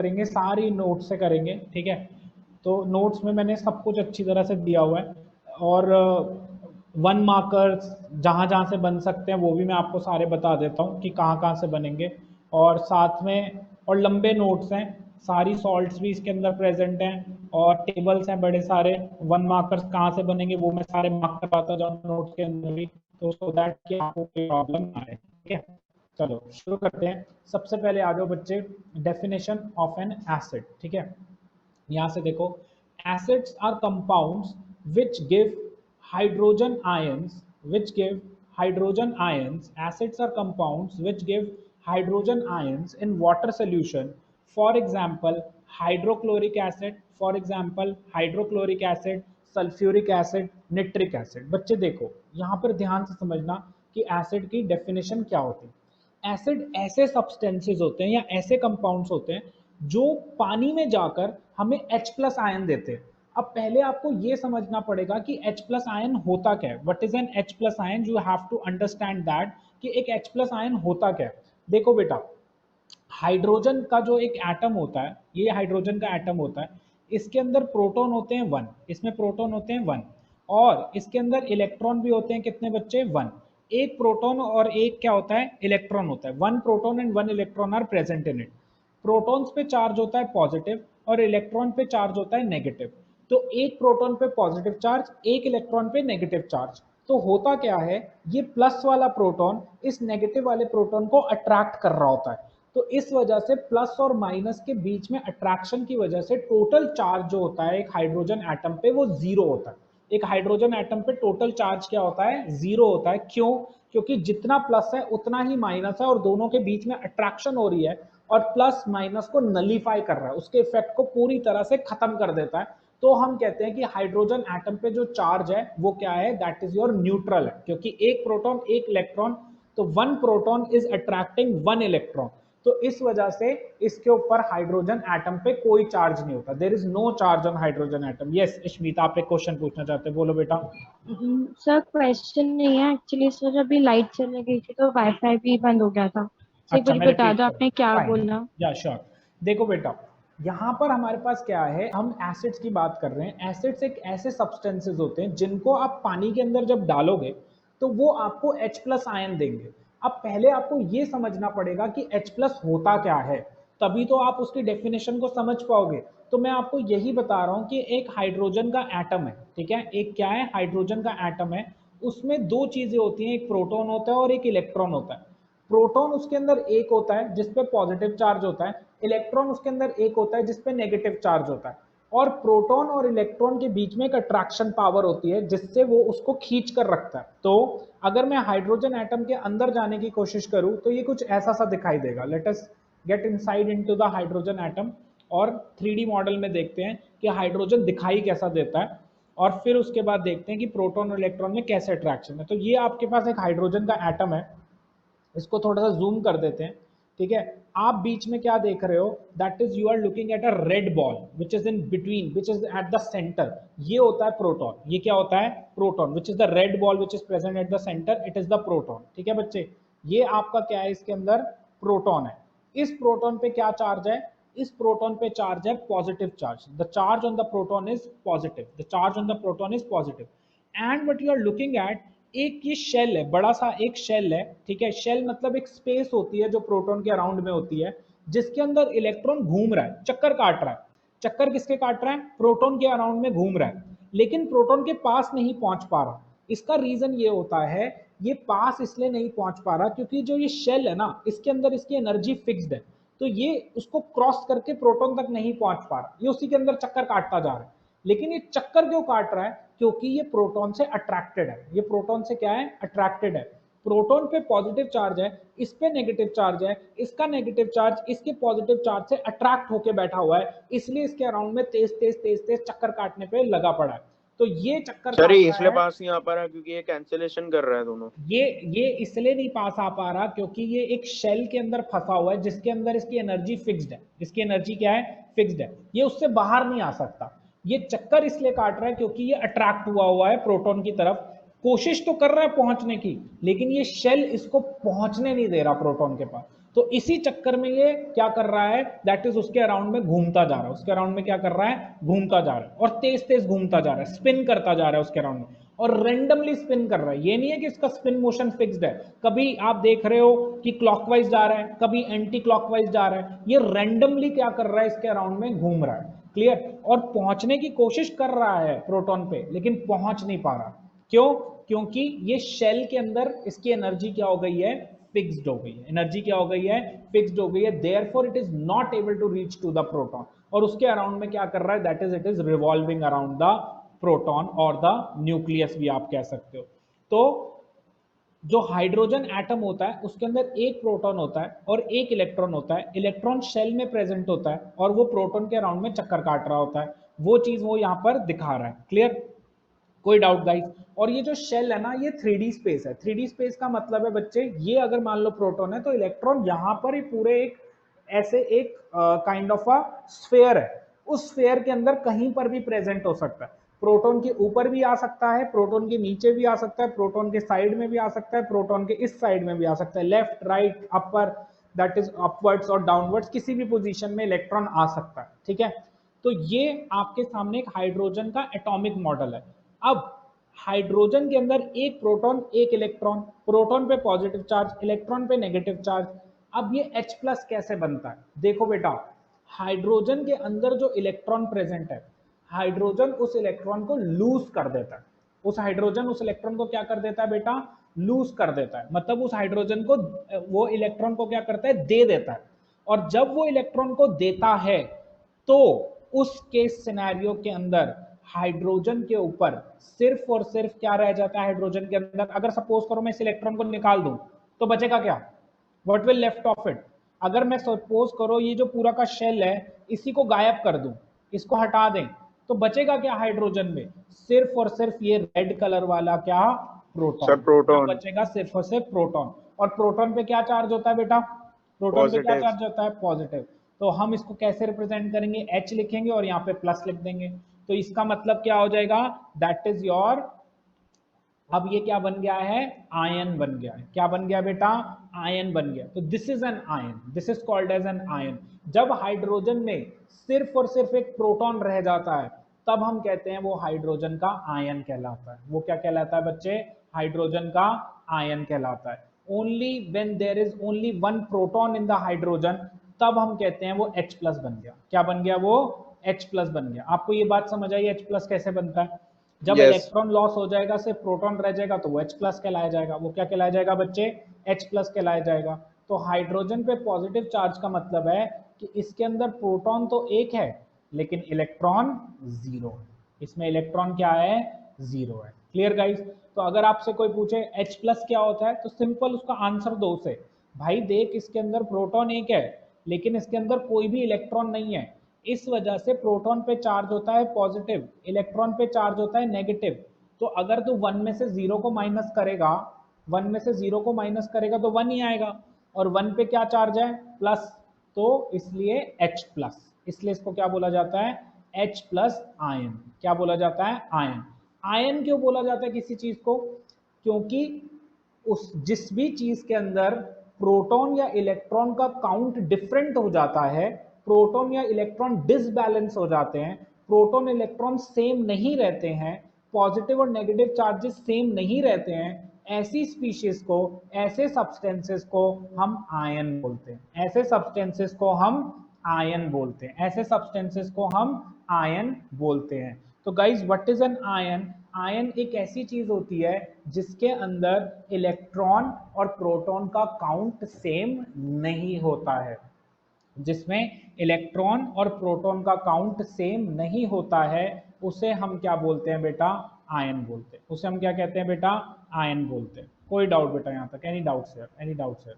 करेंगे, सारी नोट्स से करेंगे, ठीक है। तो नोट्स में मैंने सब कुछ अच्छी तरह से दिया हुआ है, और 1 मार्कर्स जहाँ जहाँ से बन सकते हैं वो भी मैं आपको सारे बता देता हूँ कि कहाँ कहाँ से बनेंगे। और साथ में और लंबे नोट्स हैं, सारी सॉल्ट्स भी इसके अंदर प्रेजेंट हैं, और टेबल्स हैं बड़े सारे। 1 मार्कर्स कहाँ से बनेंगे वो मैं सारे मार्क करवाता जाऊँ नोट्स के अंदर भी, तो सो दैट कि आपको कोई प्रॉब्लम ना आए, ठीक है। चलो शुरू करते हैं। सबसे पहले आ जाओ बच्चे, डेफिनेशन ऑफ एन एसिड, ठीक है। यहाँ से देखो, acids are compounds which give hydrogen ions, which give hydrogen ions, acids are compounds which give hydrogen ions in water solution, for example hydrochloric acid, for example hydrochloric acid, sulphuric acid, nitric acid. बच्चे देखो यहाँ पर ध्यान से समझना कि acid की definition क्या होती है। एसिड ऐसे सब्सटेंसेस होते हैं या ऐसे कंपाउंड्स होते हैं जो पानी में जाकर हमें H प्लस आयन देते हैं। अब पहले आपको यह समझना पड़ेगा कि H प्लस आयन होता क्या है। What is an H plus ion? You have to understand that कि एक H प्लस आयन होता क्या है। देखो बेटा, हाइड्रोजन का जो एक एटम होता है, ये हाइड्रोजन का एटम होता है, इसके अंदर प्रोटॉन होते हैं 1, इसमें प्रोटॉन होते हैं 1, और इसके अंदर इलेक्ट्रॉन भी होते हैं कितने बच्चे? 1। एक प्रोटॉन और एक क्या होता है? इलेक्ट्रॉन होता है। 1 proton and 1 electron are present in it. Protons पे चार्ज होता है पॉजिटिव और इलेक्ट्रॉन पे चार्ज होता है नेगेटिव। तो एक प्रोटॉन पे पॉजिटिव चार्ज, एक इलेक्ट्रॉन पे नेगेटिव चार्ज। तो होता क्या है, ये प्लस वाला प्रोटॉन इस नेगेटिव वाले प्रोटॉन को अट्रैक्ट कर रहा होता है। तो इस वजह से प्लस और माइनस के बीच में अट्रैक्शन की वजह से टोटल चार्ज जो होता है एक हाइड्रोजन एटम पे वो जीरो होता है। एक हाइड्रोजन एटम पे टोटल चार्ज क्या होता है? जीरो होता है। क्यों? क्योंकि जितना प्लस है उतना ही माइनस है, और दोनों के बीच में अट्रैक्शन हो रही है, और प्लस माइनस को नलीफाई कर रहा है, उसके इफेक्ट को पूरी तरह से खत्म कर देता है। तो हम कहते हैं कि हाइड्रोजन एटम पे जो चार्ज है वो क्या है? दैट इज योर न्यूट्रल है, क्योंकि एक प्रोटॉन एक इलेक्ट्रॉन, तो 1 प्रोटॉन इज अट्रैक्टिंग 1 इलेक्ट्रॉन। तो इस वजह से इसके ऊपर हाइड्रोजन एटम पे कोई चार्ज नहीं होता। There is no charge on hydrogen atom. Yes Ishmita, आप एक क्वेश्चन पूछना चाहते हैं, बोलो बेटा। सर क्वेश्चन नहीं है एक्चुअली सर, अभी लाइट चली गई थी तो वाईफाई भी बंद हो गया था। सर अच्छा कुछ मैं बता रिपीट दो करूँ? आपने क्या फाइन, बोला। या श्योर। देखो बेटा, यहाँ पर हमारे पास क्या है, हम एसिड्स की बात कर रहे हैं। एसिड्स एक ऐसे सब्सटेंसेस होते हैं जिनको आप पानी के अंदर जब डालोगे तो वो आपको H प्लस आयन देंगे। अब पहले आपको ये समझना पड़ेगा कि H प्लस होता क्या है, तभी तो आप उसकी डेफिनेशन को समझ पाओगे। तो मैं आपको यही बता रहा हूँ कि एक हाइड्रोजन का एटम है, ठीक है। एक क्या है? हाइड्रोजन का एटम है। उसमें दो चीजें होती हैं, एक प्रोटॉन होता है और एक इलेक्ट्रॉन होता है। प्रोटॉन उसके अंदर एक होता है जिसपे पॉजिटिव चार्ज होता है, इलेक्ट्रॉन उसके अंदर एक होता है जिसपे नेगेटिव चार्ज होता है। और प्रोटॉन और इलेक्ट्रॉन के बीच में एक अट्रैक्शन पावर होती है जिससे वो उसको खींच कर रखता है। तो अगर मैं हाइड्रोजन एटम के अंदर जाने की कोशिश करूं तो ये कुछ ऐसा सा दिखाई देगा। Let us get inside into the hydrogen atom, और 3D मॉडल में देखते हैं कि हाइड्रोजन दिखाई कैसा देता है, और फिर उसके बाद देखते हैं कि प्रोटॉन और इलेक्ट्रॉन में कैसे अट्रैक्शन है। तो ये आपके पास एक हाइड्रोजन का एटम है, इसको थोड़ा सा जूम कर देते हैं, ठीक है। आप बीच में क्या देख रहे हो? That is you are looking at a red ball which is in between, which is at the centre. ये होता है प्रोटॉन। ये क्या होता है? Proton. Which is the red ball which is present at the centre, it is the proton, ठीक है बच्चे। ये आपका क्या है? इसके अंदर प्रोटॉन है। इस प्रोटॉन पे क्या चार्ज है? इस प्रोटॉन पे चार्ज है positive charge. The charge on the proton is positive, the charge on the proton is positive. And what you are looking at, एक ये शेल है, बड़ा सा एक शेल है, ठीक है। शेल मतलब एक स्पेस होती है जो प्रोटॉन के अराउंड में होती है, जिसके अंदर इलेक्ट्रॉन घूम रहा है, चक्कर काट रहा है। चक्कर किसके काट रहा है? प्रोटॉन के अराउंड में घूम रहा है, लेकिन प्रोटॉन के पास नहीं पहुंच पा रहा। इसका रीजन ये होता है, ये पास इसलिए नहीं पहुंच पा रहा क्योंकि जो ये शेल है ना, इसके अंदर इसकी एनर्जी फिक्स्ड है। तो ये उसको क्रॉस करके प्रोटॉन तक नहीं पहुंच पा रहा, ये उसी के अंदर चक्कर काटता जा रहा है। लेकिन ये चक्कर क्यों काट रहा है? क्योंकि ये प्रोटॉन से अट्रैक्टेड है। ये प्रोटॉन से क्या है? अट्रैक्टेड है। प्रोटॉन पे पॉजिटिव चार्ज है, इस पे नेगेटिव चार्ज है, इसका नेगेटिव चार्ज इसके पॉजिटिव चार्ज से अट्रैक्ट होके बैठा हुआ है, इसलिए इसके अराउंड में तेज तेज तेज तेज चक्कर काटने पे लगा पड़ा है। तो ये चक्कर सर काट ये रहा इसलिए है। पास नहीं आ पा रहा क्योंकि ये कैंसिलेशन कर रहा है दोनों। ये इसलिए नहीं पास आ पा रहा क्योंकि ये एक शेल के अंदर फंसा हुआ है जिसके अंदर इसकी एनर्जी फिक्स्ड है। इसकी एनर्जी क्या है? फिक्स्ड है। ये उससे बाहर नहीं आ सकता। ये चक्कर इसलिए काट रहा है क्योंकि ये अट्रैक्ट हुआ है प्रोटॉन की तरफ। कोशिश तो कर रहा है पहुंचने की, लेकिन ये शेल इसको पहुंचने नहीं दे रहा प्रोटॉन के पास। तो इसी चक्कर में ये क्या कर रहा है, दैट इज उसके अराउंड में घूमता जा रहा है, उसके अराउंड में क्या कर रहा है, घूमता जा रहा है, और तेज तेज घूमता जा रहा है, स्पिन करता जा रहा है उसके अराउंड में, और रेंडमली स्पिन कर रहा है। ये नहीं है कि इसका स्पिन मोशन फिक्स्ड है, कभी आप देख रहे हो कि क्लॉकवाइज जा रहा है, कभी एंटी क्लॉकवाइज जा रहा है, ये रेंडमली क्या कर रहा है, इसके अराउंड में घूम रहा है। क्लियर? और पहुंचने की कोशिश कर रहा है प्रोटॉन पे, लेकिन पहुंच नहीं पा रहा। क्यों? क्योंकि ये शेल के अंदर इसकी एनर्जी क्या हो गई है, फिक्स्ड हो गई है। एनर्जी क्या हो गई है, फिक्स्ड हो गई है। Therefore it is not able to reach to the proton, और उसके अराउंड में क्या कर रहा है, that is it is revolving around the proton और द न्यूक्लियस भी आप कह सकते हो। तो जो हाइड्रोजन एटम होता है उसके अंदर एक प्रोटॉन होता है और एक इलेक्ट्रॉन होता है। इलेक्ट्रॉन शेल में प्रेजेंट होता है और वो प्रोटॉन के अराउंड में चक्कर काट रहा होता है, वो चीज वो यहां पर दिखा रहा है। क्लियर? कोई डाउट गाइस? और ये जो शेल है ना, ये 3D स्पेस है। 3D स्पेस का मतलब है बच्चे, ये अगर मान लो प्रोटॉन है तो इलेक्ट्रॉन यहां पर ही पूरे एक ऐसे एक काइंड ऑफ अ स्फेयर है, उस स्फेयर के अंदर कहीं पर भी प्रेजेंट हो सकता है। प्रोटॉन के ऊपर भी आ सकता है, प्रोटॉन के नीचे भी आ सकता है, प्रोटॉन के साइड में भी आ सकता है, प्रोटॉन के इस साइड में भी आ सकता है, left right upper, that is upwards और डाउनवर्ड्स, किसी भी पोजीशन में इलेक्ट्रॉन आ सकता है। ठीक है? तो ये आपके सामने एक हाइड्रोजन का एटॉमिक मॉडल है। अब हाइड्रोजन के अंदर एक प्रोटॉन एक इलेक्ट्रॉन, प्रोटॉन पे पॉजिटिव चार्ज, इलेक्ट्रॉन पे नेगेटिव चार्ज। अब ये H प्लस कैसे बनता है, देखो बेटा, हाइड्रोजन के अंदर जो इलेक्ट्रॉन प्रेजेंट है, हाइड्रोजन उस इलेक्ट्रॉन को लूज कर देता है। उस हाइड्रोजन उस इलेक्ट्रॉन को क्या कर देता है बेटा, लूज कर देता है। मतलब उस हाइड्रोजन को, वो इलेक्ट्रॉन को क्या करता है, दे देता है। और जब वो इलेक्ट्रॉन को देता है तो उस केस सिनेरियो के अंदर हाइड्रोजन के ऊपर सिर्फ और सिर्फ क्या रह जाता है, हाइड्रोजन के अंदर अगर सपोज करो मैं इस इलेक्ट्रॉन को निकाल दूं तो बचेगा क्या, what will left of it. अगर मैं सपोज करो ये जो पूरा का शेल है इसी को गायब कर दूं, इसको हटा दें, तो बचेगा क्या हाइड्रोजन में, सिर्फ और सिर्फ ये रेड कलर वाला क्या, प्रोटॉन। सर क्या प्रोटॉन बचेगा, सिर्फ और सिर्फ प्रोटॉन। और प्रोटॉन पे क्या चार्ज होता है बेटा, प्रोटॉन पे क्या पॉजिटिव। चार्ज होता है, पॉजिटिव। तो हम इसको कैसे रिप्रेजेंट करेंगे, H लिखेंगे और यहाँ पे प्लस लिख देंगे। तो इसका मतलब क्या हो जाएगा, दैट इज योर, अब ये क्या बन गया है, आयन बन गया है। क्या बन गया बेटा, आयन बन गया। तो this is an ion, this is called as an ion. जब हाइड्रोजन में सिर्फ और सिर्फ एक प्रोटॉन रह जाता है तब हम कहते हैं वो हाइड्रोजन का आयन कहलाता है। वो क्या कहलाता है बच्चे, हाइड्रोजन का आयन कहलाता है। Only when there is only one proton in the hydrogen, तब हम कहते हैं वो H प्लस बन गया। क्या बन गया, वो H प्लस बन गया। आपको ये बात समझ आई H प्लस कैसे बनता है। जब यस। इलेक्ट्रॉन लॉस हो जाएगा, सिर्फ प्रोटॉन रह जाएगा, तो वो H प्लस कहलाया जाएगा। वो क्या कहलाया जाएगा बच्चे, H प्लस कहलाया जाएगा। तो हाइड्रोजन पे पॉजिटिव चार्ज का मतलब है कि इसके अंदर प्रोटॉन तो एक है लेकिन इलेक्ट्रॉन जीरो है। इसमें इलेक्ट्रॉन क्या है, जीरो है। Clear guys? तो अगर आपसे कोई पूछे H प्लस क्या होता है, तो सिंपल उसका आंसर दो उसे, भाई देख इसके अंदर प्रोटॉन एक है लेकिन इसके अंदर कोई भी इलेक्ट्रॉन नहीं है, इस वजह से प्रोटॉन पे चार्ज होता है पॉजिटिव, इलेक्ट्रॉन पे चार्ज होता है नेगेटिव। तो अगर तू वन में से जीरो को माइनस करेगा, वन में से जीरो को माइनस करेगा तो वन ही आएगा, और वन पे क्या चार्ज है, प्लस, तो इसलिए H प्लस। इसलिए इसको क्या बोला जाता है, H प्लस आयन। क्या बोला जाता है, आयन। आयन क्यों बोला जाता है किसी चीज को, क्योंकि उस जिस भी चीज के अंदर प्रोटॉन या इलेक्ट्रॉन का काउंट डिफरेंट हो जाता है, प्रोटॉन या इलेक्ट्रॉन डिसबैलेंस हो जाते हैं, प्रोटॉन इलेक्ट्रॉन सेम नहीं रहते हैं, पॉजिटिव और नेगेटिव चार्जेस सेम नहीं रहते हैं, ऐसी स्पीशीज को, ऐसे सब्सटेंसेस को हम आयन बोलते हैं। ऐसे सब्सटेंसेस को हम आयन बोलते हैं। ऐसे सब्सटेंसेस को हम आयन बोलते हैं। तो guys what is an ion, ion एक ऐसी चीज होती है जिसके अंदर इलेक्ट्रॉन और प्रोटॉन का काउंट सेम नहीं होता है, जिसमें इलेक्ट्रॉन और प्रोटॉन का काउंट सेम नहीं होता है, उसे हम क्या बोलते हैं बेटा, आयन बोलते हैं। उसे हम क्या कहते हैं बेटा, आयन बोलते हैं। कोई डाउट बेटा यहाँ तक, any doubt sir, any doubt sir?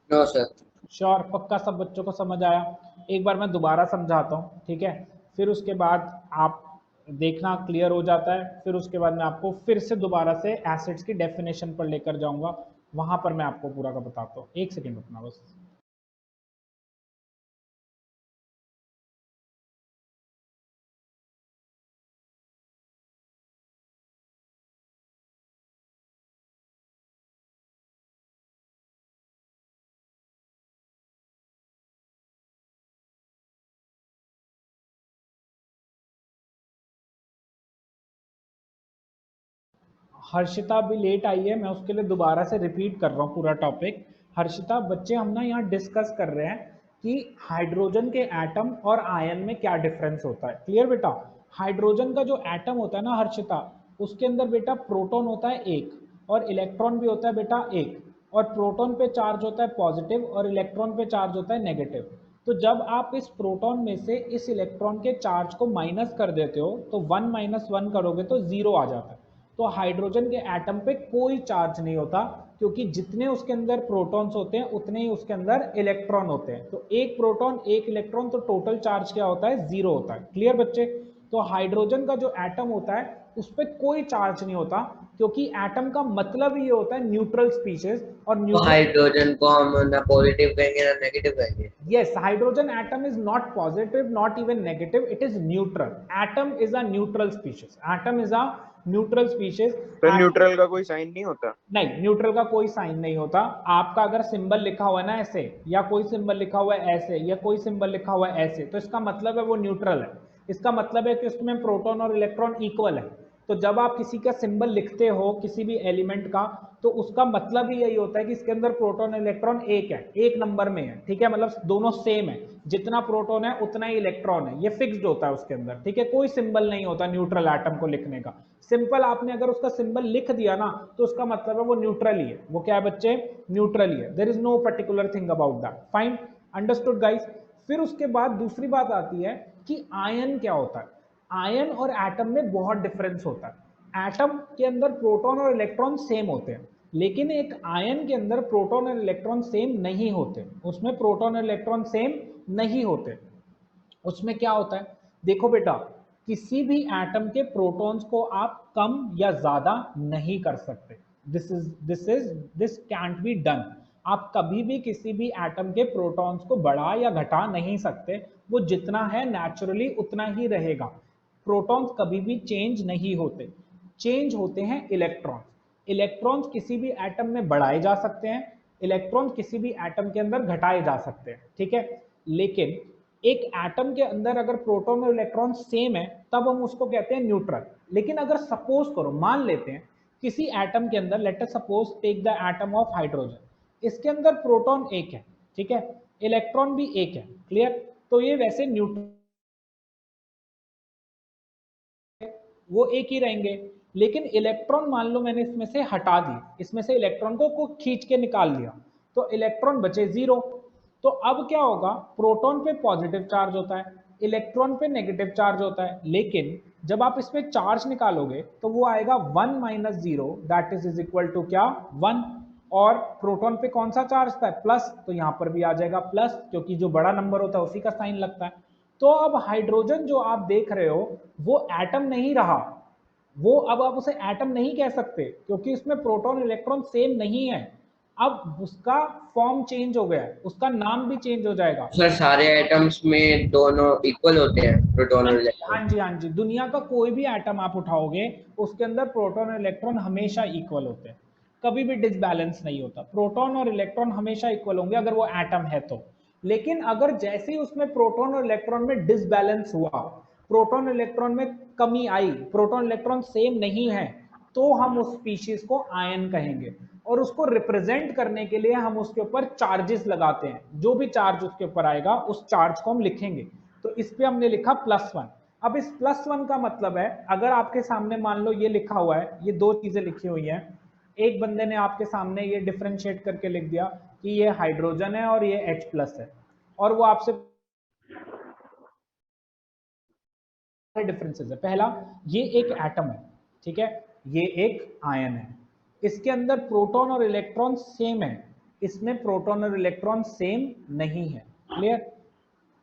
No sir. Sure, पक्का सब बच्चों को समझ आया। एक बार मैं दोबारा समझाता हूँ, ठीक है, फिर उसके बाद आप देखना क्लियर हो जाता है। फिर उसके बाद मैं आपको फिर से दोबारा से एसिड्स की डेफिनेशन पर लेकर जाऊंगा, वहां पर मैं आपको पूरा का बताता हूँ। एक सेकेंड रुकना बस। हर्षिता भी लेट आई है, मैं उसके लिए दोबारा से रिपीट कर रहा हूँ पूरा टॉपिक। हर्षिता, बच्चे हम ना यहाँ डिस्कस कर रहे हैं कि हाइड्रोजन के एटम और आयन में क्या डिफरेंस होता है। क्लियर बेटा? हाइड्रोजन का जो एटम होता है ना हर्षिता, उसके अंदर बेटा प्रोटॉन होता है एक और इलेक्ट्रॉन भी होता है बेटा एक, और प्रोटॉन पे चार्ज होता है पॉजिटिव और इलेक्ट्रॉन पे चार्ज होता है नेगेटिव। तो जब आप इस प्रोटॉन में से इस इलेक्ट्रॉन के चार्ज को माइनस कर देते हो तो 1 - 1 करोगे तो 0 आ जाता है। तो हाइड्रोजन के एटम पे कोई चार्ज नहीं होता, क्योंकि जितने उसके अंदर प्रोटॉन्स होते हैं उतने ही उसके अंदर इलेक्ट्रॉन होते हैं। तो एक प्रोटॉन एक इलेक्ट्रॉन, तो टोटल चार्ज क्या होता है? 0 होता है। क्लियर बच्चे? तो हाइड्रोजन का जो एटम होता है उस पर कोई चार्ज नहीं होता, क्योंकि एटम का मतलब ही ये होता है न्यूट्रल स्पीशीज। और तो न्यूट्रल, हाइड्रोजन को हम ना पॉजिटिव कहेंगे ना नेगेटिव कहेंगे। yes, hydrogen atom is not positive, not even negative, it is neutral. Atom is a neutral species. Atom is a neutral species. तो Atom, न्यूट्रल का कोई साइन नहीं होता? नहीं, न्यूट्रल का कोई साइन नहीं होता। आपका अगर सिंबल लिखा हुआ है ना ऐसे, या कोई सिंबल लिखा हुआ है ऐसे, या कोई सिंबल लिखा हुआ है ऐसे, तो इसका मतलब है वो न्यूट्रल है। इसका मतलब है कि उसमें प्रोटॉन और इलेक्ट्रॉन इक्वल है। तो जब आप किसी का सिंबल लिखते हो किसी भी एलिमेंट का, तो उसका मतलब ही यही होता है कि इसके अंदर प्रोटॉन और इलेक्ट्रॉन एक है, एक नंबर में है। ठीक है? मतलब दोनों सेम है, जितना प्रोटॉन है उतना ही इलेक्ट्रॉन है, ये फिक्स्ड होता है उसके अंदर। ठीक है? कोई सिंबल नहीं होता न्यूट्रल एटम को लिखने का। सिंपल आपने अगर उसका सिंबल लिख दिया ना, तो उसका मतलब है वो न्यूट्रल ही है। वो क्या है बच्चे? न्यूट्रल ही है। There is no particular thing about that. Fine, understood guys? फिर उसके बाद दूसरी बात आती है कि आयन क्या होता है। आयन और एटम में बहुत डिफरेंस होता है। एटम के अंदर प्रोटॉन और इलेक्ट्रॉन सेम होते हैं, लेकिन एक आयन के अंदर प्रोटॉन और इलेक्ट्रॉन सेम नहीं होते। उसमें प्रोटॉन और इलेक्ट्रॉन सेम नहीं होते। उसमें क्या होता है? देखो बेटा, किसी भी एटम के प्रोटॉन्स को आप कम या ज्यादा नहीं कर सकते। This cantt be done. आप कभी भी किसी भी एटम के प्रोटॉन्स को बढ़ा या घटा नहीं सकते। वो जितना है नेचुरली उतना ही रहेगा। प्रोटॉन्स कभी भी चेंज नहीं होते। चेंज होते हैं इलेक्ट्रॉन्स। इलेक्ट्रॉन्स किसी भी एटम में बढ़ाए जा सकते हैं, इलेक्ट्रॉन किसी भी एटम के अंदर घटाए जा सकते हैं। ठीक है? लेकिन एक एटम के अंदर अगर प्रोटॉन और इलेक्ट्रॉन सेम है, तब हम उसको कहते हैं न्यूट्रल। लेकिन अगर सपोज करो, मान लेते हैं किसी एटम के अंदर, let us suppose take the atom of hydrogen, इसके अंदर प्रोटॉन एक है, ठीक है, इलेक्ट्रॉन भी एक है। क्लियर? तो ये वैसे न्यूट्रल, वो एक ही रहेंगे। लेकिन इलेक्ट्रॉन मान लो मैंने इसमें से हटा दी, इसमें से इलेक्ट्रॉन को खींच के निकाल लिया, तो इलेक्ट्रॉन बचे 0। तो अब क्या होगा? प्रोटॉन पे पॉजिटिव चार्ज होता है, इलेक्ट्रॉन पे नेगेटिव चार्ज होता है। लेकिन जब आप इसमें चार्ज निकालोगे तो वो आएगा 1 - 0, दैट इज इक्वल टू क्या? 1। और प्रोटॉन पे कौन सा चार्ज था? प्लस, तो यहां पर भी आ जाएगा प्लस, क्योंकि जो बड़ा नंबर होता है उसी का साइन लगता है। तो अब हाइड्रोजन जो आप देख रहे हो वो एटम नहीं रहा। वो अब आप उसे एटम नहीं कह सकते, क्योंकि उसमें प्रोटॉन इलेक्ट्रॉन सेम नहीं है। अब उसका फॉर्म चेंज हो गया है, उसका नाम भी चेंज हो जाएगा। सर सारे एटम्स में दोनों इक्वल होते हैं, प्रोटॉन और इलेक्ट्रॉन? हाँ जी, हाँ जी, दुनिया का कोई भी एटम आप उठाओगे उसके अंदर प्रोटॉन और इलेक्ट्रॉन हमेशा इक्वल होते हैं। कभी भी डिसबैलेंस नहीं होता। प्रोटॉन और इलेक्ट्रॉन हमेशा इक्वल होंगे अगर वो एटम है तो। लेकिन अगर जैसे ही उसमें प्रोटॉन और इलेक्ट्रॉन में डिसबैलेंस हुआ, प्रोटॉन इलेक्ट्रॉन में कमी आई, प्रोटॉन इलेक्ट्रॉन सेम नहीं है, तो हम उस स्पीशीज को आयन कहेंगे। और उसको रिप्रेजेंट करने के लिए हम उसके ऊपर चार्जेस लगाते हैं। जो भी चार्ज उसके ऊपर आएगा उस चार्ज को हम लिखेंगे। तो इस पे हमने लिखा +1। अब इस +1 का मतलब है, अगर आपके सामने मान लो ये लिखा हुआ है, ये दो चीजें लिखी हुई हैं, एक बंदे ने आपके सामने ये डिफरेंशिएट करके लिख दिया कि ये हाइड्रोजन है और ये H+ है, और वो आपसे डिफरेंसेस है। पहला, ये एक एटम है, ठीक है, ये एक आयन है, इसके अंदर प्रोटॉन और इलेक्ट्रॉन सेम है, इसमें प्रोटॉन और इलेक्ट्रॉन सेम नहीं है। क्लियर?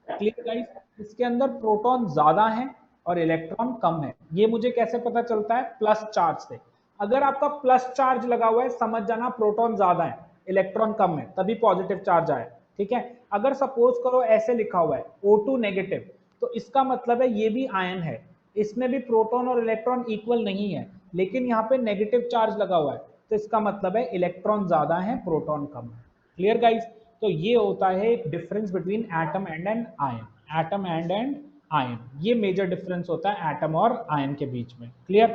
Clear guys? इसके अंदर प्रोटॉन ज्यादा है और इलेक्ट्रॉन कम है। ये मुझे कैसे पता चलता है? प्लस चार्ज से। अगर आपका प्लस चार्ज लगा हुआ है, समझ जाना प्रोटॉन ज्यादा है इलेक्ट्रॉन कम है, तभी पॉजिटिव चार्ज आए। ठीक है? अगर सपोज करो ऐसे लिखा हुआ है O2 नेगेटिव, तो इसका मतलब है ये भी आयन है, इसमें भी प्रोटॉन और इलेक्ट्रॉन इक्वल नहीं है, लेकिन यहाँ पे नेगेटिव चार्ज लगा हुआ है, तो इसका मतलब है इलेक्ट्रॉन ज्यादा है, प्रोटॉन कम है। Clear guys? तो ये होता है एक difference between atom and an ion. Atom and an ion, ये मेजर डिफरेंस होता है एटम और आयन के बीच में। क्लियर?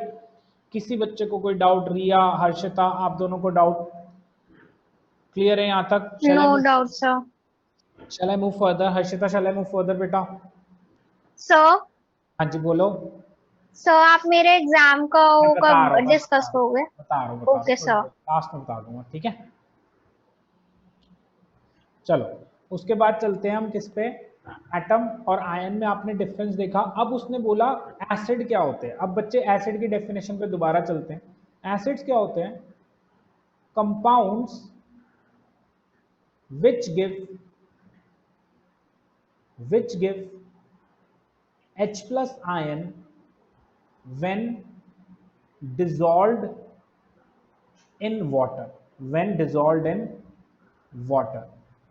किसी बच्चे को कोई डाउट? रिया, हर्षिता, आप दोनों को डाउट क्लियर है यहाँ तक? No doubt, sir. Shall I move further? Harshita, shall I move further बेटा? Sir, हाँ जी बोलो। sir आप मेरे एग्जाम का मैं वो बता रहा कब हूँ, डिस्कस करोगे? बता रहा हूँ Okay, sir. लास्ट में बता दूंगा, ठीक है। चलो उसके बाद चलते हैं हम किस पे? एटम और आयन में आपने डिफरेंस देखा। अब उसने बोला एसिड क्या होते हैं। अब बच्चे एसिड की डेफिनेशन पे दोबारा चलते हैं। एसिड्स क्या होते हैं? Compounds which give H plus ion when dissolved in water।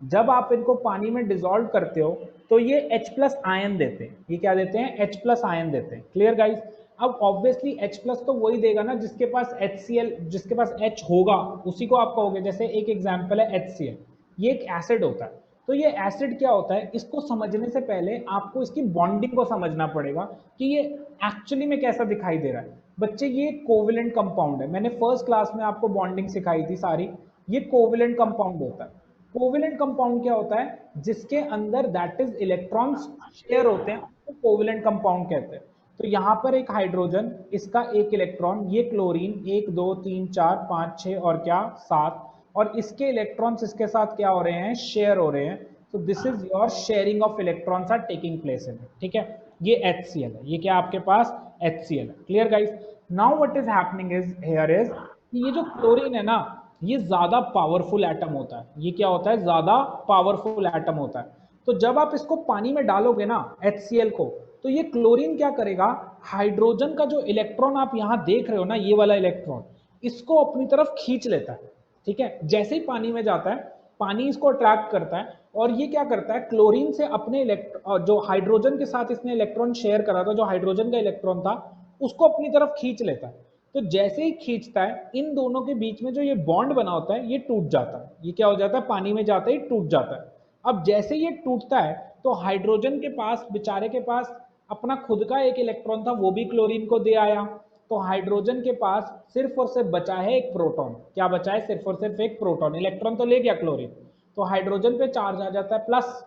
जब आप इनको पानी में डिसॉल्व करते हो तो ये H प्लस आयन देते हैं। ये क्या देते हैं? H प्लस आयन देते हैं। Clear guys? अब ऑब्वियसली H प्लस तो वही देगा ना जिसके पास HCl, जिसके पास H होगा उसी को आप कहोगे। जैसे एक एग्जांपल है HCl, ये एक एसिड होता है। तो ये एसिड क्या होता है, इसको समझने से पहले आपको इसकी बॉन्डिंग को समझना पड़ेगा कि ये एक्चुअली में कैसा दिखाई दे रहा है। बच्चे ये कोवेलेंट कंपाउंड है। मैंने फर्स्ट क्लास में आपको बॉन्डिंग सिखाई थी सारी। ये कोवेलेंट कंपाउंड होता है। कोवेलेंट कंपाउंड क्या होता है? जिसके अंदर दैट इज इलेक्ट्रॉन्स शेयर होते हैं, तो कोवेलेंट कंपाउंड कहते हैं। तो यहाँ पर एक हाइड्रोजन, इसका एक इलेक्ट्रॉन, ये क्लोरीन 1 2 3 4 5 6 और क्या 7, और इसके इलेक्ट्रॉन्स इसके साथ क्या हो रहे हैं? शेयर हो रहे हैं। तो this is your sharing of electrons are taking place in, ठीक है। ये HCl है। ये क्या आपके पास? HCl है। Clear guys? Now what is happening is here is ये जो क्लोरीन है ना, ये ज्यादा पावरफुल एटम होता है। ये क्या होता है? ज्यादा पावरफुल एटम होता है। तो जब आप इसको पानी में डालोगे ना HCl को, तो ये क्लोरीन क्या करेगा? हाइड्रोजन का जो इलेक्ट्रॉन आप यहां देख रहे हो ना, ये वाला इलेक्ट्रॉन, इसको अपनी तरफ खींच लेता है, ठीक है। जैसे ही पानी में जाता है, पानी इसको अट्रैक्ट करता है और ये क्या करता है? क्लोरीन से अपने जो हाइड्रोजन के साथ इसने इलेक्ट्रॉन शेयर करा था, जो हाइड्रोजन का इलेक्ट्रॉन था, उसको अपनी तरफ खींच लेता है। तो जैसे ही खींचता है, इन दोनों के बीच में जो ये बॉन्ड बना होता है, ये टूट जाता है। ये क्या हो जाता है? पानी में जाते ही टूट जाता है। अब जैसे ये टूटता है तो हाइड्रोजन के पास, बेचारे के पास अपना खुद का एक इलेक्ट्रॉन था, वो भी क्लोरीन को दे आया। तो हाइड्रोजन के पास सिर्फ और सिर्फ बचा है एक प्रोटॉन। क्या बचा है? सिर्फ और सिर्फ एक प्रोटॉन। इलेक्ट्रॉन तो ले गया क्लोरीन, तो हाइड्रोजन पे चार्ज आ जाता है प्लस।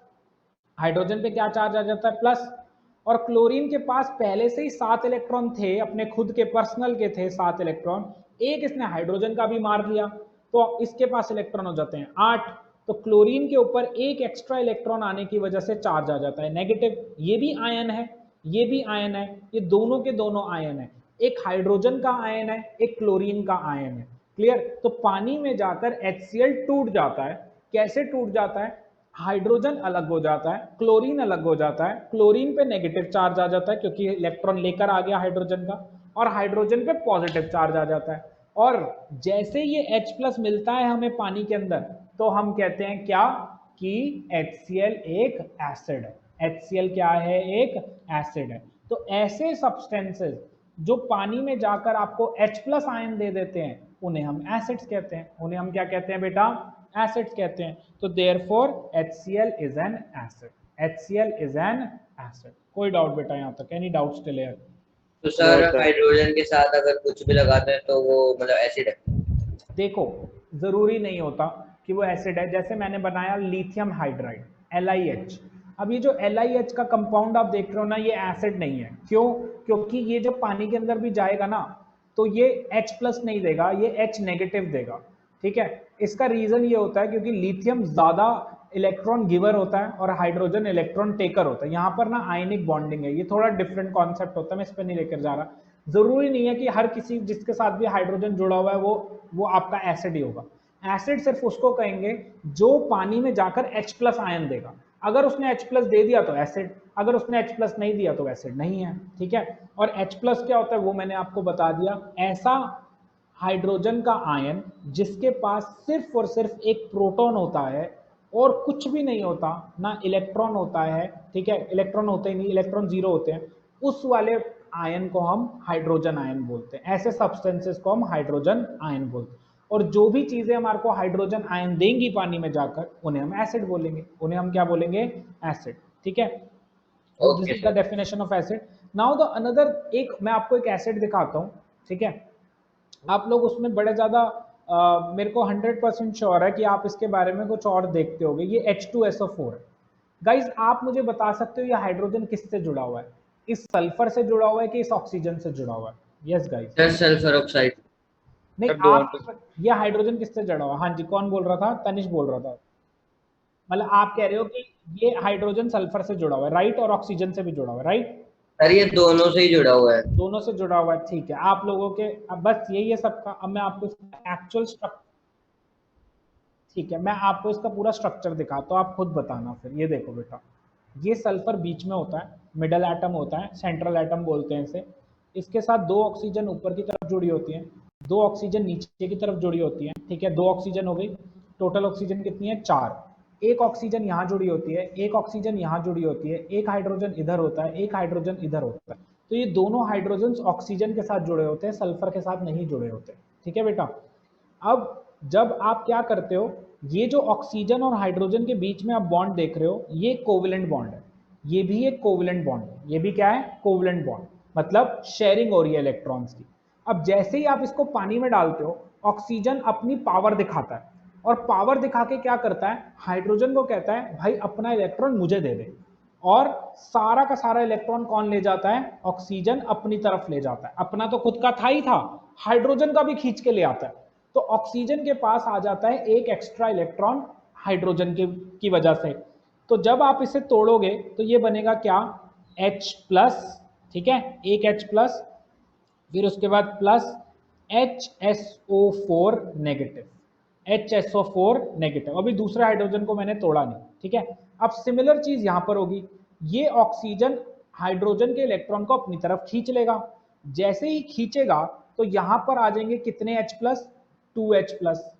हाइड्रोजन पे क्या चार्ज आ जाता है? प्लस। और क्लोरीन के पास पहले से ही 7 इलेक्ट्रॉन थे, अपने खुद के पर्सनल के थे 7 इलेक्ट्रॉन। एक इसने हाइड्रोजन का भी मार लिया, तो इसके पास इलेक्ट्रॉन हो जाते हैं 8। तो क्लोरीन के ऊपर एक एक्स्ट्रा इलेक्ट्रॉन आने की वजह से चार्ज आ जाता है नेगेटिव। ये भी आयन है, ये भी आयन है, ये दोनों के दोनों आयन है। एक हाइड्रोजन का आयन है, एक क्लोरीन का आयन है। क्लियर? तो पानी में जाकर HCl टूट जाता है। कैसे टूट जाता है? हाइड्रोजन अलग हो जाता है, क्लोरीन अलग हो जाता है। क्लोरीन पे नेगेटिव चार्ज आ जाता है क्योंकि इलेक्ट्रॉन लेकर आ गया हाइड्रोजन का, और हाइड्रोजन पे पॉजिटिव चार्ज आ जाता है। और जैसे ये H प्लस मिलता है हमें पानी के अंदर, तो हम कहते हैं क्या? कि HCl एक एसिड है। HCl क्या है? एक एसिड है। तो ऐसे सब्सटेंसेस जो पानी में जाकर आपको H प्लस आयन दे देते हैं, उन्हें हम एसिड्स कहते हैं। उन्हें हम क्या कहते हैं बेटा? एसिड्स कहते हैं। तो therefore HCl is an acid. HCl is an acid. कोई डाउट बेटा यहाँ तक? Any doubt still here? तो सर हाइड्रोजन के साथ अगर कुछ भी लगाते हैं तो वो मतलब एसिड है? देखो, जरूरी नहीं होता कि वो एसिड है। जैसे मैंने बनाया लिथियम हाइड्राइड LiH। अब ये जो LiH का कंपाउंड आप देख रहे हो ना, ये एसिड नहीं है। क्यों? क्योंकि ये जब पानी के अंदर भी जाएगा ना, तो ये H प्लस नहीं देगा, ये H नेगेटिव देगा, ठीक है। इसका रीजन ये होता है क्योंकि लिथियम ज्यादा इलेक्ट्रॉन गिवर होता है और हाइड्रोजन इलेक्ट्रॉन टेकर होता है। यहाँ पर ना आयनिक बॉन्डिंग है। ये थोड़ा डिफरेंट कॉन्सेप्ट होता है, मैं इस पर नहीं लेकर जा रहा। जरूरी नहीं है कि हर किसी जिसके साथ भी हाइड्रोजन जुड़ा हुआ है वो आपका एसिड ही होगा। एसिड सिर्फ उसको कहेंगे जो पानी में जाकर H प्लस आयन देगा। अगर उसने H प्लस दे दिया तो एसिड, अगर उसने H प्लस नहीं दिया तो एसिड नहीं है, ठीक है। और H प्लस क्या होता है वो मैंने आपको बता दिया। ऐसा हाइड्रोजन का आयन जिसके पास सिर्फ और सिर्फ एक प्रोटॉन होता है और कुछ भी नहीं होता, ना इलेक्ट्रॉन होता है, ठीक है। इलेक्ट्रॉन होते ही नहीं, इलेक्ट्रॉन जीरो होते हैं। उस वाले आयन को हम हाइड्रोजन आयन बोलते हैं। ऐसे सब्सटेंसेस को हम हाइड्रोजन आयन बोलते हैं। और जो भी चीजें हमारे को हाइड्रोजन आयन देंगी पानी में जाकर, उन्हें हम एसिड बोलेंगे। उन्हें हम क्या बोलेंगे? एसिड, ठीक है। This is the definition of acid. Now the another, एक मैं आपको एक एसिड दिखाता हूं, ठीक है। आप लोग उसमें बड़े ज़्यादा मेरे को 100% श्योर है कि आप इसके बारे में कुछ और देखते होगे। ये H2SO4 है गाइज। आप मुझे बता सकते हो ये हाइड्रोजन किससे जुड़ा हुआ है? इस सल्फर से जुड़ा हुआ है कि इस ऑक्सीजन से जुड़ा हुआ है? Yes guys. Sir sulphur oxide. नहीं, सर दोनों आप ये हाइड्रोजन किससे जुड़ा हुआ है? हाँ जी, कौन बोल रहा था? तनिष बोल रहा था। मतलब आप कह रहे हो कि ये हाइड्रोजन सल्फर से जुड़ा हुआ है, राइट, और ऑक्सीजन से भी जुड़ा हुआ है, राइट? सर ये दोनों से ही जुड़ा हुआ है। दोनों से जुड़ा हुआ है, ठीक है। आप लोगों के अब बस यही है सबका। अब मैं आपको एक्चुअल स्ट्रक्चर, ठीक है, मैं आपको इसका पूरा स्ट्रक्चर दिखाता हूँ, आप खुद बताना फिर। ये देखो बेटा, ये सल्फर बीच में होता है, मिडल एटम होता है, सेंट्रल एटम बोलते हैं इसे। इसके साथ 2 ऑक्सीजन ऊपर की तरफ जुड़ी होती हैं, 2 ऑक्सीजन नीचे की तरफ जुड़ी होती हैं, ठीक है। 2 ऑक्सीजन हो गई, टोटल ऑक्सीजन कितनी है? 4। एक ऑक्सीजन यहाँ जुड़ी होती है, एक ऑक्सीजन यहाँ जुड़ी होती है, एक हाइड्रोजन इधर होता है, एक हाइड्रोजन इधर होता है। तो ये दोनों हाइड्रोजन ऑक्सीजन के साथ जुड़े होते हैं, सल्फर के साथ नहीं जुड़े होते, ठीक है बेटा। अब जब आप क्या करते हो, ये जो ऑक्सीजन और हाइड्रोजन के बीच में आप बॉन्ड देख रहे हो, ये कोवेलेंट बॉन्ड है, ये भी एक कोवेलेंट बॉन्ड है, ये भी क्या है? कोवेलेंट बॉन्ड, मतलब शेयरिंग हो रही है इलेक्ट्रॉन्स की। अब जैसे ही आप इसको पानी में डालते हो, ऑक्सीजन अपनी पावर दिखाता है, और पावर दिखा के क्या करता है? हाइड्रोजन को कहता है भाई अपना इलेक्ट्रॉन मुझे दे दे, और सारा का सारा इलेक्ट्रॉन कौन ले जाता है? ऑक्सीजन अपनी तरफ ले जाता है। अपना तो खुद का था ही था, हाइड्रोजन का भी खींच के ले आता है। तो ऑक्सीजन के पास आ जाता है एक एक्स्ट्रा इलेक्ट्रॉन हाइड्रोजन की वजह से। तो जब आप इसे तोड़ोगे तो ये बनेगा क्या? H+, ठीक है, एक H+, फिर उसके बाद plus HSO4 negative, HSO4 negative. अभी दूसरे हाइड्रोजन को मैंने तोड़ा नहीं, ठीक है। अब सिमिलर चीज यहां पर होगी, ये ऑक्सीजन हाइड्रोजन के इलेक्ट्रॉन को अपनी तरफ खींच लेगा। जैसे ही खींचेगा तो यहां पर आ जाएंगे कितने H+? 2H+,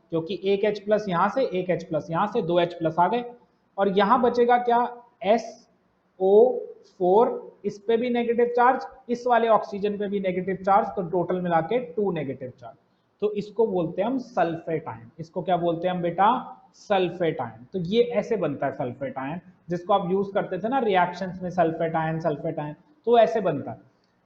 क्योंकि एक H+ यहां से, एक H+ यहां से, 2H+ आ गए। और यहां बचेगा क्या? SO4, इस पे भी नेगेटिव चार्ज, इस वाले ऑक्सीजन पे भी नेगेटिव चार्ज, तो टोटल मिला के 2 नेगेटिव चार्ज। तो इसको बोलते हैं हम सल्फेट आयन। इसको क्या बोलते हैं हम बेटा? Sulphate ion. तो ये ऐसे बनता है सल्फेट आयन, जिसको आप यूज करते थे ना रिएक्शंस में, सल्फेट आयन, सल्फेट आयन, तो ऐसे बनता है।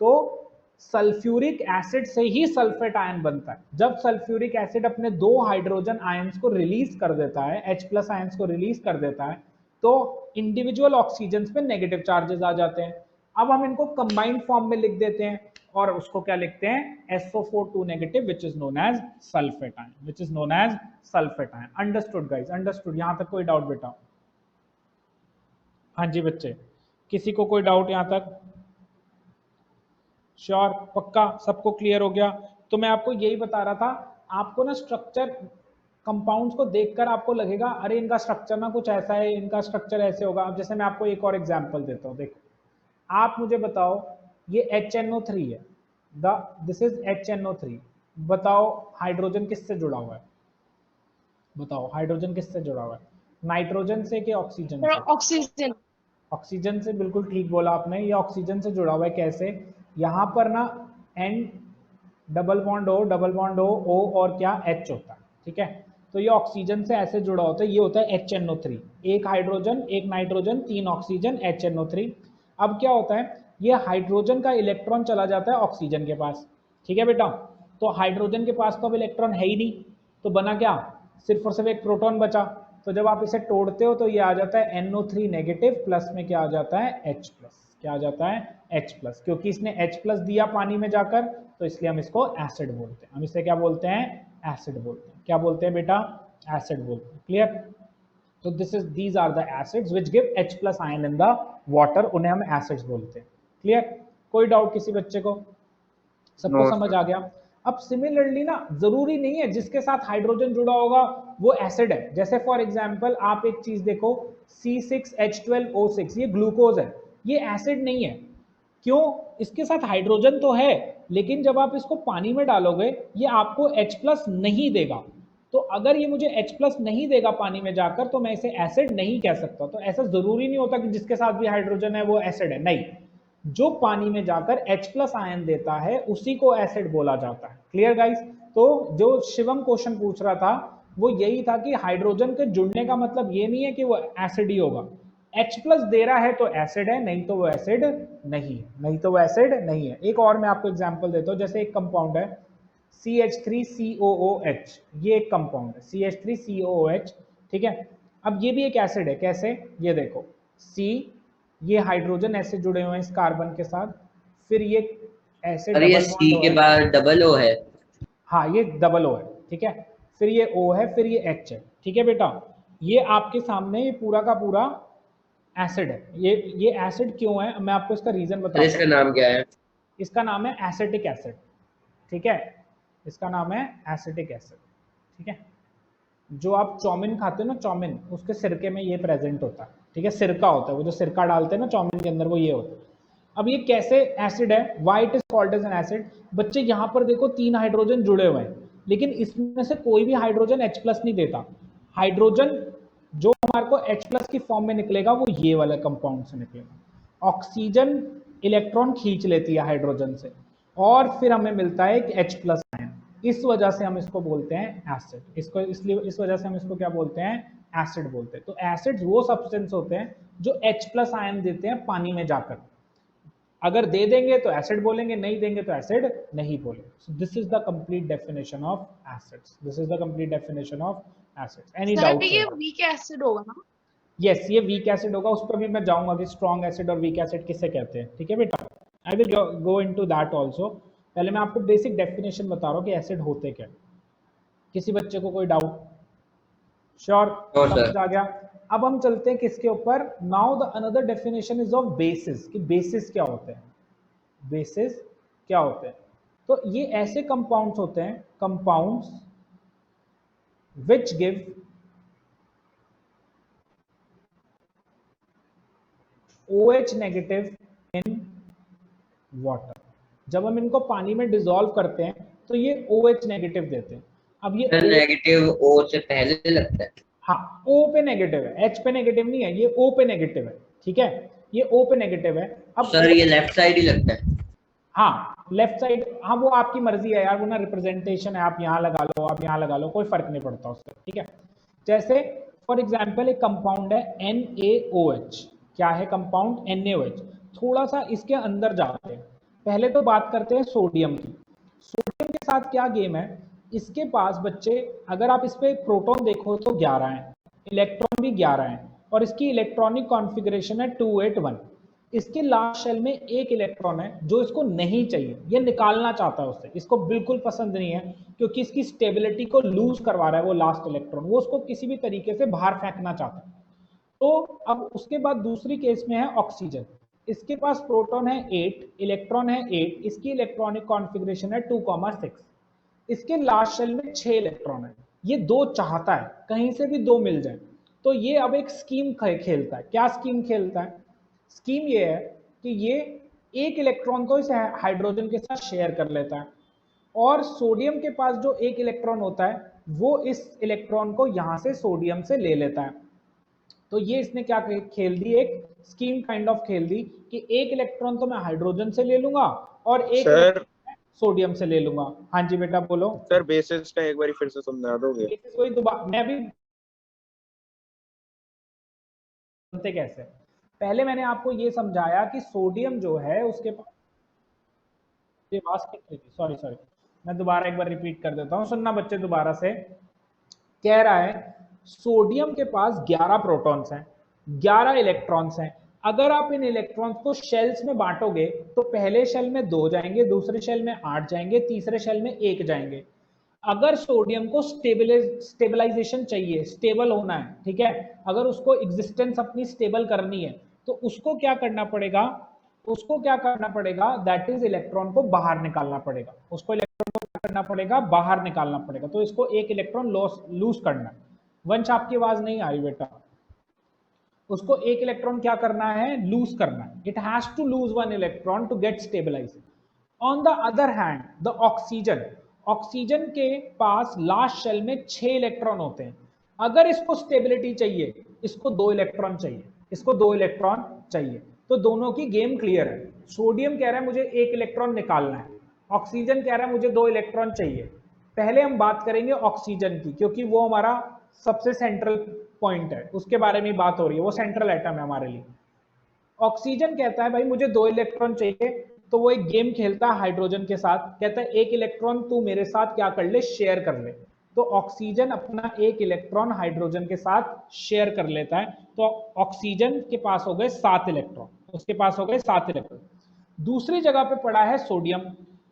तो सल्फ्यूरिक एसिड से ही सल्फेट आयन बनता है। जब सल्फ्यूरिक एसिड अपने 2 हाइड्रोजन आयंस को रिलीज कर देता है, H+ आयंस को रिलीज कर देता है, तो इंडिविजुअल ऑक्सीजन पे नेगेटिव चार्जेस आ जाते हैं। अब हम इनको कंबाइंड फॉर्म में लिख देते हैं, और उसको क्या लिखते हैं? SO4 negative, which is known as sulphate ion, which is known as sulphate ion. Understood guys? Understood? यहां तक कोई डाउट बेटा? हाँ जी बच्चे, किसी को कोई डाउट यहां तक? श्योर? पक्का? सबको क्लियर हो गया? तो मैं आपको यही बता रहा था, आपको ना स्ट्रक्चर कंपाउंड्स को देखकर आपको लगेगा अरे इनका स्ट्रक्चर ना कुछ ऐसा है, इनका स्ट्रक्चर ऐसे होगा। अब जैसे मैं आपको एक और एग्जांपल देता हूँ, देखो आप मुझे बताओ, ये HNO3 है, दिस इज HNO3। बताओ हाइड्रोजन किससे जुड़ा हुआ है? बताओ हाइड्रोजन किससे जुड़ा हुआ है? नाइट्रोजन से कि ऑक्सीजन से? ऑक्सीजन। ऑक्सीजन से, बिल्कुल ठीक बोला आपने, ये ऑक्सीजन से जुड़ा हुआ है। कैसे? यहाँ पर ना N double bond O O और क्या H होता है, ठीक है। तो ये ऑक्सीजन से ऐसे जुड़ा होता है, ये होता है HNO3, एक हाइड्रोजन, एक नाइट्रोजन, 3 ऑक्सीजन, HNO3। अब क्या होता है, ये हाइड्रोजन का इलेक्ट्रॉन चला जाता है ऑक्सीजन के पास, ठीक है बेटा। तो हाइड्रोजन के पास तो अब इलेक्ट्रॉन है ही नहीं, तो बना क्या? सिर्फ और सिर्फ एक प्रोटॉन बचा। तो जब आप इसे तोड़ते हो तो ये आ जाता है NO3 नेगेटिव, प्लस में क्या आ जाता है? H+। क्या आ जाता है? H+। क्योंकि इसने H+ दिया पानी में जाकर, तो इसलिए हम इसको एसिड बोलते हैं। हम इसे क्या बोलते हैं? एसिड बोलते हैं। क्या बोलते हैं बेटा? एसिड बोलते हैं। क्लियर? तो these are the acids which give H+ ion in the water, उन्हें हम एसिड्स बोलते हैं। क्लियर? कोई डाउट किसी बच्चे को? सबको समझ आ गया? अब सिमिलरली ना, जरूरी नहीं है जिसके साथ हाइड्रोजन जुड़ा होगा वो एसिड है। जैसे फॉर एग्जांपल आप एक चीज देखो, C6H12O6, ये ग्लूकोज है, ये एसिड नहीं है। क्यों? इसके साथ हाइड्रोजन तो है, लेकिन जब आप इसको पानी में डालोगे ये आपको H+ नहीं देगा। तो अगर ये मुझे H+ नहीं देगा पानी में जाकर, तो मैं इसे एसिड नहीं कह सकता। तो ऐसा जरूरी नहीं होता कि जिसके साथ भी हाइड्रोजन है वो एसिड है, नहीं। जो पानी में जाकर H+ आयन देता है उसी को एसिड बोला जाता है। Clear guys? तो जो शिवम क्वेश्चन पूछ रहा था वो यही था कि हाइड्रोजन के जुड़ने का मतलब ये नहीं है कि वो एसिड ही होगा। H+ दे रहा है तो एसिड है, नहीं तो वो एसिड नहीं है, नहीं तो वो एसिड नहीं है। एक और मैं आपको एग्जांपल देता हूं, जैसे एक कंपाउंड है CH3COOH, ये एक कंपाउंड है CH3COOH, ठीक है। अब ये भी एक एसिड है, कैसे, ये देखो C, ये हाइड्रोजन एसिड जुड़े हुए हैं इस कार्बन के साथ, फिर ये एसिड और ये डबल सी बॉन्ड के है, बाद डबल ओ है। हाँ ये डबल ओ है, ठीक है, फिर ये O है, फिर ये H है, ठीक है बेटा। ये आपके सामने ये पूरा का पूरा एसिड है। ये एसिड क्यों है, मैं आपको इसका रीजन और बताता इसका हूँ। नाम क्या है? इसका नाम है एसिटिक एसिड, ठीक है, इसका नाम है एसिटिक एसिड, ठीक है। जो आप चाउमीन खाते हो ना, चाउमीन, उसके सिरके में ये प्रेजेंट होता है, ठीक है, सिरका होता है, वो जो सिरका डालते हैं ना चाउमीन के अंदर, वो ये होता है। अब ये कैसे एसिड है, why it is called as an acid? बच्चे यहाँ पर देखो 3 हाइड्रोजन जुड़े हुए हैं, लेकिन इसमें से कोई भी हाइड्रोजन H+ नहीं देता। हाइड्रोजन जो हमारे को H+ की फॉर्म में निकलेगा वो ये वाला कंपाउंड से निकलेगा। ऑक्सीजन इलेक्ट्रॉन खींच लेती है हाइड्रोजन से, और फिर हमें मिलता है एक H+ आयन। इस वजह से हम इसको बोलते हैं एसिड, इसको इसलिए इस वजह से हम इसको क्या बोलते हैं, एसिड बोलते हैं। तो एसिड्स वो सब्सटेंस होते हैं जो H+ आयन देते हैं पानी में जाकर। अगर दे देंगे तो एसिड बोलेंगे, नहीं देंगे तो एसिड नहीं बोलेंगे। So this is the complete definition of acids, this is the complete definition of acids. Any sir doubts? ये वीक एसिड होगा ना? यस, ये वीक एसिड होगा, उस पर भी मैं जाऊंगा कि स्ट्रॉन्ग एसिड और वीक एसिड किसे कहते हैं, ठीक है बेटा। I will go into that also. पहले मैं आपको बेसिक डेफिनेशन बता रहा हूँ कि एसिड होते क्या। किसी बच्चे को कोई डाउट? श्योर, और समझ सर आ गया। अब हम चलते हैं किसके ऊपर, now the another definition is of basis, कि बेसिस क्या होते हैं, बेसिस क्या होते हैं। तो ये ऐसे कंपाउंड्स होते हैं, compounds which give OH negative in water. जब हम इनको पानी में डिसॉल्व करते हैं तो ये OH नेगेटिव देते हैं। अब ये नेगेटिव ओ से पहले लगता है। हाँ, O पे नेगेटिव है, H पे नेगेटिव नहीं है, ये O पे नेगेटिव है, ठीक है, ये O पे नेगेटिव है। अब सर ये लेफ्ट साइड ही लगता है। हाँ लेफ्ट साइड, हाँ वो आपकी मर्जी है यार, वो ना रिप्रेजेंटेशन है, आप यहाँ लगा लो, आप यहाँ लगा लो, कोई फर्क नहीं पड़ता उससे, ठीक है। जैसे फॉर एग्जाम्पल एक कंपाउंड है NaOH, क्या है कंपाउंड NaOH। थोड़ा सा इसके अंदर जाते हैं, पहले तो बात करते हैं सोडियम की। सोडियम के साथ क्या गेम है, इसके पास बच्चे, अगर आप इस पे प्रोटॉन देखो तो 11 है, इलेक्ट्रॉन भी 11 है, और इसकी इलेक्ट्रॉनिक कॉन्फ़िगरेशन है 281। इसके लास्ट शेल में एक इलेक्ट्रॉन है जो इसको नहीं चाहिए, ये निकालना चाहता है उससे, इसको बिल्कुल पसंद नहीं है, क्योंकि इसकी स्टेबिलिटी को लूज करवा रहा है वो लास्ट इलेक्ट्रॉन, वो उसको किसी भी तरीके से बाहर फेंकना चाहता है। तो अब उसके बाद दूसरी केस में है ऑक्सीजन। इसके पास प्रोटॉन है 8, इलेक्ट्रॉन है 8, इसकी इलेक्ट्रॉनिक कॉन्फ़िगरेशन है 2,6। इसके लास्ट शेल में 6 इलेक्ट्रॉन है, ये 2 चाहता है कहीं से भी 2 मिल जाए। तो ये अब एक स्कीम खेलता है। क्या स्कीम खेलता है? स्कीम ये है कि ये एक इलेक्ट्रॉन तो इस हाइड्रोजन के साथ शेयर कर लेता है, और सोडियम के पास जो एक इलेक्ट्रॉन होता है वो इस इलेक्ट्रॉन को यहां से सोडियम से ले लेता है। तो ये इसने क्या खेल दी, एक स्कीम काइंड ऑफ खेल दी कि एक इलेक्ट्रॉन तो मैं हाइड्रोजन से ले लूंगा और एक सर सोडियम से ले लूंगा। हाँ जी बेटा बोलो। सर बेसिस का एक बार फिर से समझा दोगे? कोई दोबारा, मैं भी कैसे, पहले मैंने आपको ये समझाया कि सोडियम जो है उसके पास, सॉरी सॉरी, मैं दोबारा एक बार रिपीट कर देता हूँ, सुनना बच्चे दोबारा से। कह रहा है सोडियम के पास 11 प्रोटॉन्स हैं, 11 इलेक्ट्रॉन्स हैं। अगर आप इन इलेक्ट्रॉन्स को शेल्स में बांटोगे तो पहले शेल में 2 जाएंगे, दूसरे शेल में 8 जाएंगे, तीसरे शेल में 1 जाएंगे। अगर सोडियम को स्टेबलाइजेशन चाहिए, स्टेबल होना है, ठीक है, अगर उसको एग्जिस्टेंस अपनी स्टेबल करनी है, तो उसको क्या करना पड़ेगा, उसको क्या करना पड़ेगा, दैट इज इलेक्ट्रॉन को बाहर निकालना पड़ेगा, उसको इलेक्ट्रॉन को क्या करना पड़ेगा, बाहर निकालना पड़ेगा। तो इसको एक इलेक्ट्रॉन लूज करना है। वंश आपकी आवाज नहीं आ रही बेटा, उसको एक इलेक्ट्रॉन क्या करना है, लूज करना है। It has to lose 1 electron to get stabilise. On the other hand the oxygen, oxygen के पास लास्ट शेल में 6 इलेक्ट्रॉन होते हैं। अगर इसको स्टेबिलिटी चाहिए, इसको 2 इलेक्ट्रॉन चाहिए, इसको 2 इलेक्ट्रॉन चाहिए। तो दोनों की गेम क्लियर है। सोडियम कह रहा है मुझे 1 इलेक्ट्रॉन निकालना है, ऑक्सीजन कह रहा है मुझे 2 इलेक्ट्रॉन चाहिए। पहले हम बात करेंगे ऑक्सीजन की, क्योंकि वो हमारा सबसे सेंट्रल पॉइंट है, उसके बारे में बात हो रही है, वो सेंट्रल एटम है हमारे लिए। ऑक्सीजन कहता है भाई मुझे 2 इलेक्ट्रॉन चाहिए, तो वो एक गेम खेलता है हाइड्रोजन के साथ, कहता है एक इलेक्ट्रॉन तू मेरे साथ क्या कर ले, शेयर कर ले। तो ऑक्सीजन अपना एक इलेक्ट्रॉन हाइड्रोजन के साथ शेयर कर लेता है, तो ऑक्सीजन के पास हो गए 7 इलेक्ट्रॉन, उसके पास हो गए 7 इलेक्ट्रॉन। दूसरी जगह पे पड़ा है सोडियम।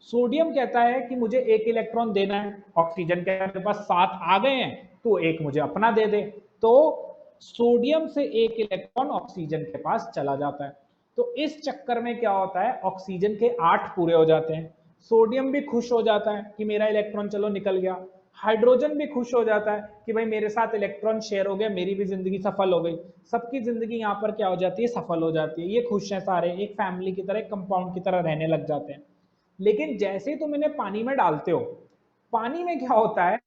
सोडियम कहता है कि मुझे एक इलेक्ट्रॉन देना है, ऑक्सीजन के मेरे पास 7 आ गए हैं, तो एक मुझे अपना दे दे। तो सोडियम से एक इलेक्ट्रॉन ऑक्सीजन के पास चला जाता है। तो इस चक्कर में क्या होता है, ऑक्सीजन के 8 पूरे हो जाते हैं, सोडियम भी खुश हो जाता है कि मेरा इलेक्ट्रॉन चलो निकल गया, हाइड्रोजन भी खुश हो जाता है कि भाई मेरे साथ इलेक्ट्रॉन शेयर हो गया, मेरी भी जिंदगी सफल हो गई। सबकी जिंदगी यहाँ पर क्या हो जाती है, सफल हो जाती है, ये खुश हैं सारे, एक फैमिली की तरह, एक कंपाउंड की तरह रहने लग जाते हैं। लेकिन जैसे ही तुम इन्हें पानी में डालते हो, पानी में क्या होता है,